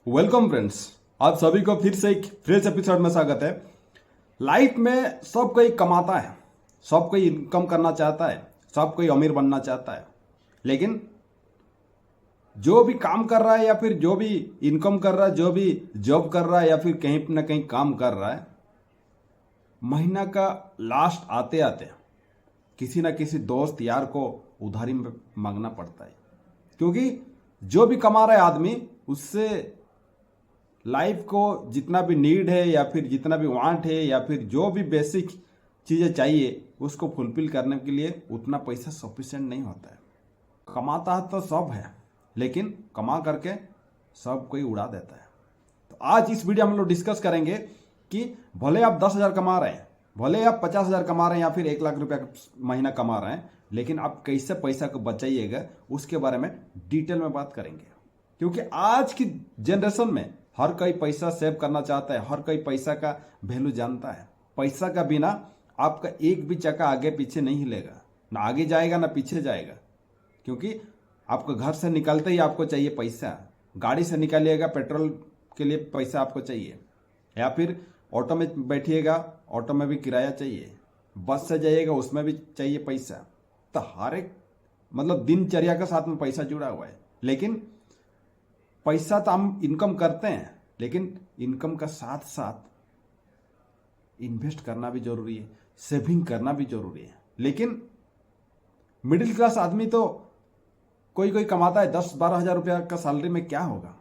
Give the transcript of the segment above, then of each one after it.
Welcome friends, आप सभी को फिर से एक फ्रेश एपिसोड में स्वागत है। लाइफ में सब कोई कमाता है, सब कोई इनकम करना चाहता है, सब कोई अमीर बनना चाहता है। लेकिन जो भी काम कर रहा है या फिर जो भी इनकम कर रहा है, जो भी जॉब कर रहा है या फिर कहीं ना कहीं काम कर रहा है, महीना का लास्ट आते आते किसी ना किसी दोस्त यार को उधारी में मांगना पड़ता है। क्योंकि जो भी कमा रहा है आदमी, उससे लाइफ को जितना भी नीड है या फिर जितना भी वांट है या फिर जो भी बेसिक चीज़ें चाहिए उसको फुलफिल करने के लिए उतना पैसा सफिशिएंट नहीं होता है। कमाता है तो सब है, लेकिन कमा करके सब कोई उड़ा देता है। तो आज इस वीडियो में हम लोग डिस्कस करेंगे कि भले आप 10,000 कमा रहे हैं, भले आप 50,000 कमा रहे हैं या फिर 1 लाख रुपया महीना कमा रहे हैं, लेकिन आप कैसे पैसा को बचाइएगा उसके बारे में डिटेल में बात करेंगे। क्योंकि आज की जनरेशन में हर कोई पैसा सेव करना चाहता है, हर कोई पैसा का वैल्यू जानता है। पैसा का बिना आपका एक भी चक्का आगे पीछे नहीं हिलेगा, ना आगे जाएगा ना पीछे जाएगा। क्योंकि आपको घर से निकलते ही आपको चाहिए पैसा, गाड़ी से निकालिएगा पेट्रोल के लिए पैसा आपको चाहिए, या फिर ऑटो में बैठिएगा ऑटो में भी किराया चाहिए, बस से जाइएगा उसमें भी चाहिए पैसा। तो हर एक मतलब दिनचर्या के साथ में पैसा जुड़ा हुआ है। लेकिन पैसा तो हम इनकम करते हैं, लेकिन इनकम का साथ साथ इन्वेस्ट करना भी जरूरी है, सेविंग करना भी जरूरी है। लेकिन मिडिल क्लास आदमी तो कोई कोई कमाता है 10-12 हज़ार रुपया का सैलरी में, क्या होगा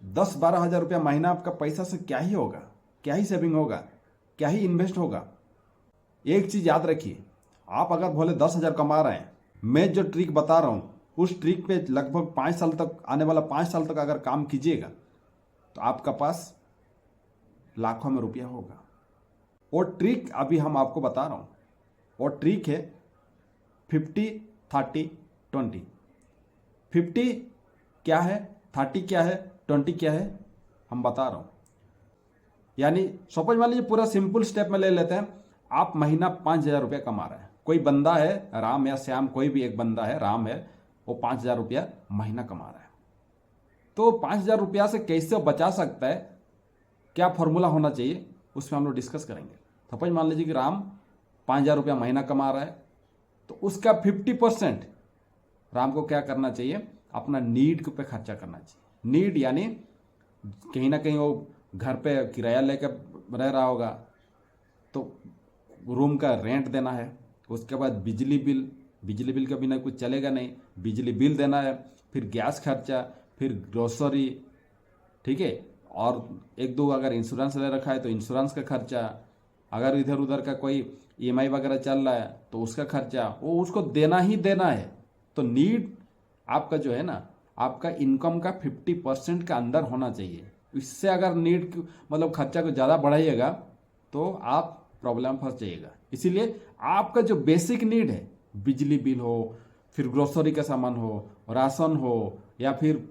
10-12 हज़ार रुपया महीना आपका पैसा से क्या ही होगा, क्या ही सेविंग होगा, क्या ही इन्वेस्ट होगा। एक चीज याद रखिए, आप अगर भले 10,000 कमा रहे हैं, मैं जो ट्रिक बता रहा हूं उस ट्रिक पे लगभग 5 साल तक, आने वाला 5 साल तक अगर काम कीजिएगा तो आपका पास लाखों में रुपया होगा। वो ट्रिक अभी हम आपको बता रहा हूं। वो ट्रिक है 50-30-20। 50 क्या है, 30 क्या है, 20 क्या है, हम बता रहा हूं। यानी सपोज मान लीजिए, पूरा सिंपल स्टेप में ले लेते हैं। आप महीना 5,000 रुपया कमा रहे हैं, कोई बंदा है राम या श्याम, कोई भी एक बंदा है राम है, वो 5,000 रुपया महीना कमा रहा है। तो 5,000 रुपया से कैसे बचा सकता है, क्या फॉर्मूला होना चाहिए, उसमें हम लोग डिस्कस करेंगे। सपोज मान लीजिए कि राम 5,000 रुपया महीना कमा रहा है, तो उसका 50% राम को क्या करना चाहिए, अपना नीड पे खर्चा करना चाहिए। नीड यानी कहीं ना कहीं वो घर पे किराया लेकर रह रहा होगा, तो रूम का रेंट देना है, उसके बाद बिजली बिल के बिना कुछ चलेगा नहीं, बिजली बिल देना है, फिर गैस खर्चा, फिर ग्रोसरी, ठीक है। और एक दो अगर इंश्योरेंस ले रखा है तो इंश्योरेंस का खर्चा, अगर इधर उधर का कोई ईएमआई वगैरह चल रहा है तो उसका खर्चा, वो उसको देना ही देना है। तो नीड आपका जो है ना, आपका इनकम का 50% का अंदर होना चाहिए। इससे अगर नीड मतलब खर्चा को ज़्यादा बढ़ाइएगा तो आप प्रॉब्लम फंस जाइएगा। इसीलिए आपका जो बेसिक नीड है, बिजली बिल हो, फिर ग्रोसरी का सामान हो, राशन हो, या फिर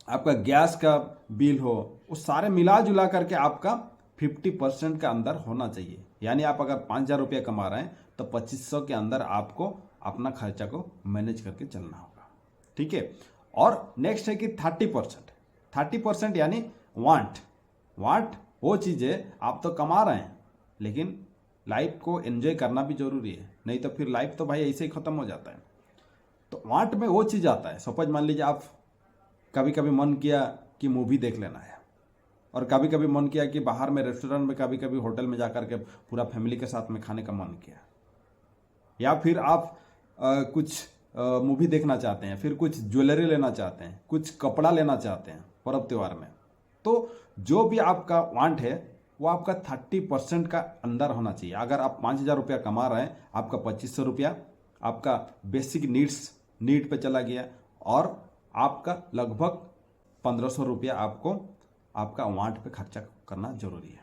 आपका गैस का बिल हो, वो सारे मिला जुला करके आपका 50% का अंदर होना चाहिए। यानी आप अगर 5,000 रुपया कमा रहे हैं तो 2,500 के अंदर आपको अपना खर्चा को मैनेज करके चलना होगा, ठीक है। और नेक्स्ट है कि 30% यानी वांट वो चीज़ें आप तो कमा रहे हैं, लेकिन लाइफ को एंजॉय करना भी जरूरी है, नहीं तो फिर लाइफ तो भाई ऐसे ही खत्म हो जाता है। तो वांट में वो चीज़ आता है। सपोज मान लीजिए आप कभी कभी मन किया कि मूवी देख लेना है, और कभी कभी मन किया कि बाहर में रेस्टोरेंट में, कभी कभी होटल में जाकर के पूरा फैमिली के साथ में खाने का मन किया, या फिर आप कुछ मूवी देखना चाहते हैं, फिर कुछ ज्वेलरी लेना चाहते हैं, कुछ कपड़ा लेना चाहते हैं पर्व त्योहार में। तो जो भी आपका वांट है वो आपका 30% का अंदर होना चाहिए। अगर आप 5,000 रुपया कमा रहे हैं, आपका 2,500 रुपया आपका बेसिक नीड पे चला गया, और आपका लगभग 1,500 रुपया आपको आपका वांट पे खर्चा करना जरूरी है,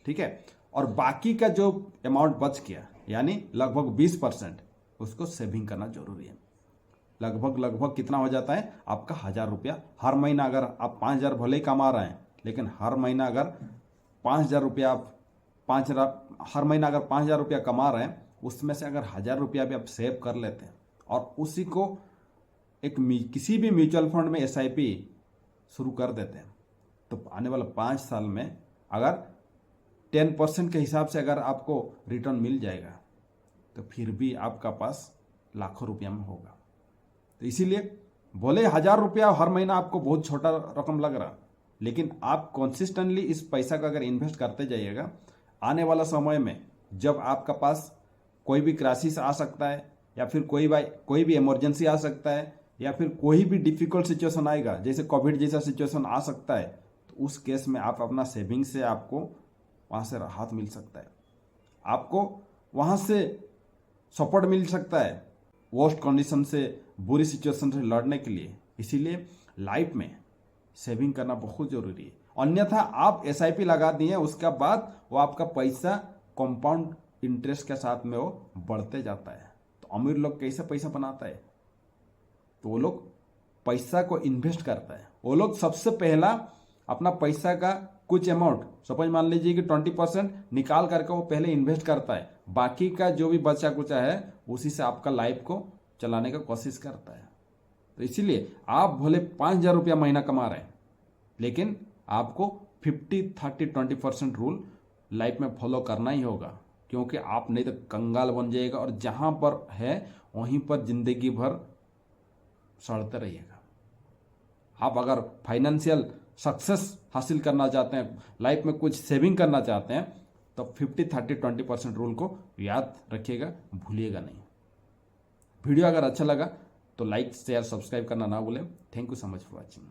ठीक है। और बाकी का जो अमाउंट बच गया, यानी लगभग 20%, उसको सेविंग करना जरूरी है। लगभग कितना हो जाता है आपका 1,000 रुपया हर महीना। अगर आप 5,000 भले ही कमा रहे हैं, लेकिन हर महीना अगर 5,000 रुपया हर महीना अगर 5,000 रुपया कमा रहे हैं, उसमें से अगर 1,000 रुपया भी आप सेव कर लेते हैं और उसी को एक किसी भी म्यूचुअल फंड में SIP शुरू कर देते हैं तो आने वाला 5 साल में अगर 10% के हिसाब से अगर आपको रिटर्न मिल जाएगा तो फिर भी आपका पास लाखों रुपया में होगा। तो इसीलिए बोले 1000 रुपया हर महीना आपको बहुत छोटा रकम लग रहा, लेकिन आप कंसिस्टेंटली इस पैसा का अगर इन्वेस्ट करते जाइएगा, आने वाला समय में जब आपका पास कोई भी क्राइसिस आ सकता है या फिर कोई भी इमरजेंसी आ सकता है या फिर कोई भी डिफिकल्ट सिचुएशन आएगा, जैसे कोविड जैसा सिचुएशन आ सकता है, तो उस केस में आप अपना सेविंग से आपको वहाँ से राहत मिल सकता है, आपको वहाँ से सपोर्ट मिल सकता है वर्स्ट कंडीशन से, बुरी सिचुएशन से लड़ने के लिए। इसीलिए लाइफ में सेविंग करना बहुत जरूरी है। अन्यथा आप SIP लगा दिए, उसके बाद वो आपका पैसा कंपाउंड इंटरेस्ट के साथ में वो बढ़ते जाता है। तो अमीर लोग कैसे पैसा बनाता है? तो वो लोग पैसा को इन्वेस्ट करता है। वो लोग सबसे पहला अपना पैसा का कुछ अमाउंट, सपोज मान लीजिए कि 20% निकाल करके वो पहले इन्वेस्ट करता है, बाकी का जो भी बचा कुचा है उसी से आपका लाइफ को चलाने का कोशिश करता है। तो इसीलिए आप भले 5000 रुपया महीना कमा रहे हैं, लेकिन आपको 50-30-20% रूल लाइफ में फॉलो करना ही होगा, क्योंकि आप नहीं तो कंगाल बन जाइएगा और जहां पर है वहीं पर जिंदगी भर सड़ते रहिएगा। आप अगर फाइनेंशियल सक्सेस हासिल करना चाहते हैं, लाइफ में कुछ सेविंग करना चाहते हैं, तो 50-30-20% रूल को याद रखिएगा, भूलिएगा नहीं। वीडियो अगर अच्छा लगा तो लाइक शेयर सब्सक्राइब करना ना भूलें। Thank you so much for watching.